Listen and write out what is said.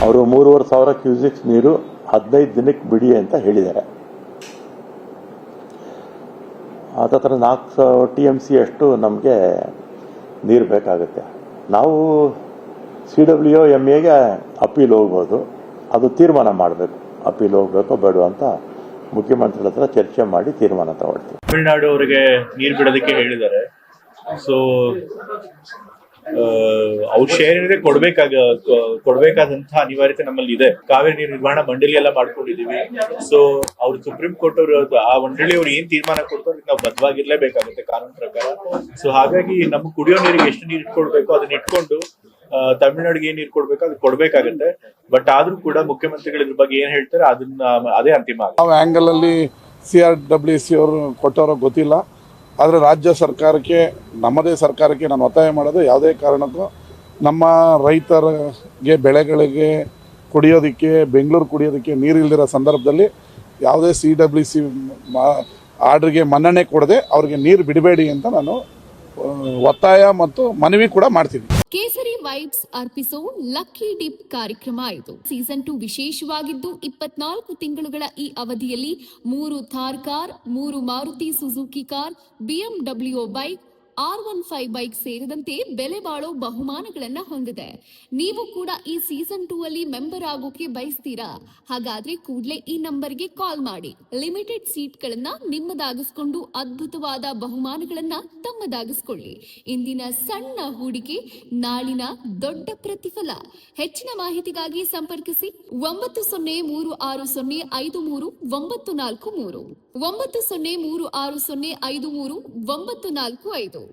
ಅವರು 3,500 ಕ್ಯೂಸಿಕ್ಸ್ ನೀರು 15 ದಿನಕ್ಕೆ ಬಿಡಿ ಅಂತ ಹೇಳಿದ್ದಾರೆ. ಹತ್ರ 4 TMC ಅಷ್ಟು ನಮಗೆ ನೀರು ಬೇಕಾಗುತ್ತೆ. ನಾವು CWMAಗೆ ಅಪೀಲ್ ಹೋಗ್ಬೋದು, ಅದು ತೀರ್ಮಾನ ಮಾಡಬೇಕು, ಅಪೀಲ್ ಹೋಗ್ಬೇಕೋ ಬೇಡ ಅಂತ ಮುಖ್ಯಮಂತ್ರಿಗಳ ಹತ್ರ ಚರ್ಚೆ ಮಾಡಿ ತೀರ್ಮಾನ ತಗೊಳ್ತೀವಿ. ತಮಿಳುನಾಡು ಅವರಿಗೆ ನೀರು ಬಿಡೋದಕ್ಕೆ ಹೇಳಿದ್ದಾರೆ. ಸೊ ಅವ್ರ ಶೇರ್ ಏನಿದೆ ಕೊಡ್ಬೇಕಾದಂತಹ ಅನಿವಾರ್ಯತೆ ನಮ್ಮಲ್ಲಿ ಇದೆ. ಕಾವೇರಿ ನೀರು ನಿರ್ವಹಣಾ ಮಂಡಳಿ ಎಲ್ಲ ಮಾಡ್ಕೊಂಡಿದೀವಿ. ಸೊ ಅವ್ರು ಸುಪ್ರೀಂ ಕೋರ್ಟ್ ಅವರು ಆ ಮಂಡಳಿ ಅವ್ರು ಏನ್ ತೀರ್ಮಾನ ಕೊಡ್ತಾರೆ ನಾವು ಬದ್ಧವಾಗಿರ್ಲೇಬೇಕಾಗುತ್ತೆ ಕಾನೂನು ಪ್ರಕಾರ. ಸೊ ಹಾಗಾಗಿ ನಮ್ಗೆ ಕುಡಿಯೋ ನೀರಿಗೆ ಎಷ್ಟು ನೀರು ಇಟ್ಕೊಳ್ಬೇಕು ಅದನ್ನ ಇಟ್ಕೊಂಡು ತಮಿಳುನಾಡಿಗೆ ಏನ್ ನೀರು ಕೊಡ್ಬೇಕು ಅದು ಕೊಡ್ಬೇಕಾಗತ್ತೆ. ಬಟ್ ಆದ್ರೂ ಕೂಡ ಮುಖ್ಯಮಂತ್ರಿಗಳು ಇದ್ರ ಬಗ್ಗೆ ಏನ್ ಹೇಳ್ತಾರೆ ಅದನ್ನ ಅದೇ ಅಂತಿಮ. ಯಾವ ಆಂಗಲ್ ಅಲ್ಲಿ CRWC ಅವರು ಕೊಟ್ಟವರೋ ಗೊತ್ತಿಲ್ಲ. ಆದರೆ ರಾಜ್ಯ ಸರ್ಕಾರಕ್ಕೆ, ನಮ್ಮದೇ ಸರ್ಕಾರಕ್ಕೆ ನಾನು ಒತ್ತಾಯ ಮಾಡೋದು, ಯಾವುದೇ ಕಾರಣಕ್ಕೂ ನಮ್ಮ ರೈತರಿಗೆ ಬೆಳೆಗಳಿಗೆ ಕುಡಿಯೋದಕ್ಕೆ, ಬೆಂಗಳೂರು ಕುಡಿಯೋದಕ್ಕೆ ನೀರು ಇಲ್ದಿರೋ ಸಂದರ್ಭದಲ್ಲಿ ಯಾವುದೇ CWC ಆರ್ಡ್ರಿಗೆ ಮನ್ನಣೆ ಕೊಡದೆ ಅವ್ರಿಗೆ ನೀರು ಬಿಡಬೇಡಿ ಅಂತ ನಾನು ಒತ್ತಾಯ ಮತ್ತು ಮನವಿ ಕೂಡ ಮಾಡ್ತೀನಿ. ಕೇಸರಿ ವೈಬ್ಸ್ ಅರ್ಪಿಸೋ ಲಕ್ಕಿ ಡಿಪ್ ಕಾರ್ಯಕ್ರಮ ಇದು. ಸೀಸನ್ 2 ವಿಶೇಷವಾಗಿದ್ದು 24 ತಿಂಗಳುಗಳ ಈ ಅವಧಿಯಲ್ಲಿ 3 Thar car, 3 Maruti Suzuki car, BMW bike, R15 bike ಸೇರಿದಂತೆ ಬೆಲೆ ಬಾಳೋ ಬಹುಮಾನಗಳನ್ನ ಹೊಂದಿದೆ. ನೀವು ಕೂಡ ಈ ಸೀಸನ್ 2 ಅಲ್ಲಿ ಮೆಂಬರ್ ಆಗೋಕೆ ಬಯಸ್ತೀರಾ? ಹಾಗಾದ್ರೆ ಕೂಡಲೇ ಈ ನಂಬರ್ಗೆ ಕಾಲ್ ಮಾಡಿ ಲಿಮಿಟೆಡ್ ಸೀಟ್ಗಳನ್ನ ನಿಮ್ಮದಾಗಿಸ್ಕೊಂಡು ಅದ್ಭುತವಾದ ಬಹುಮಾನಗಳನ್ನ ತಮ್ಮದಾಗಿಸ್ಕೊಳ್ಳಿ. ಇಂದಿನ ಸಣ್ಣ ಹೂಡಿಕೆ ನಾಳಿನ ದೊಡ್ಡ ಪ್ರತಿಫಲ. ಹೆಚ್ಚಿನ ಮಾಹಿತಿಗಾಗಿ ಸಂಪರ್ಕಿಸಿ 9036053943 9036053945.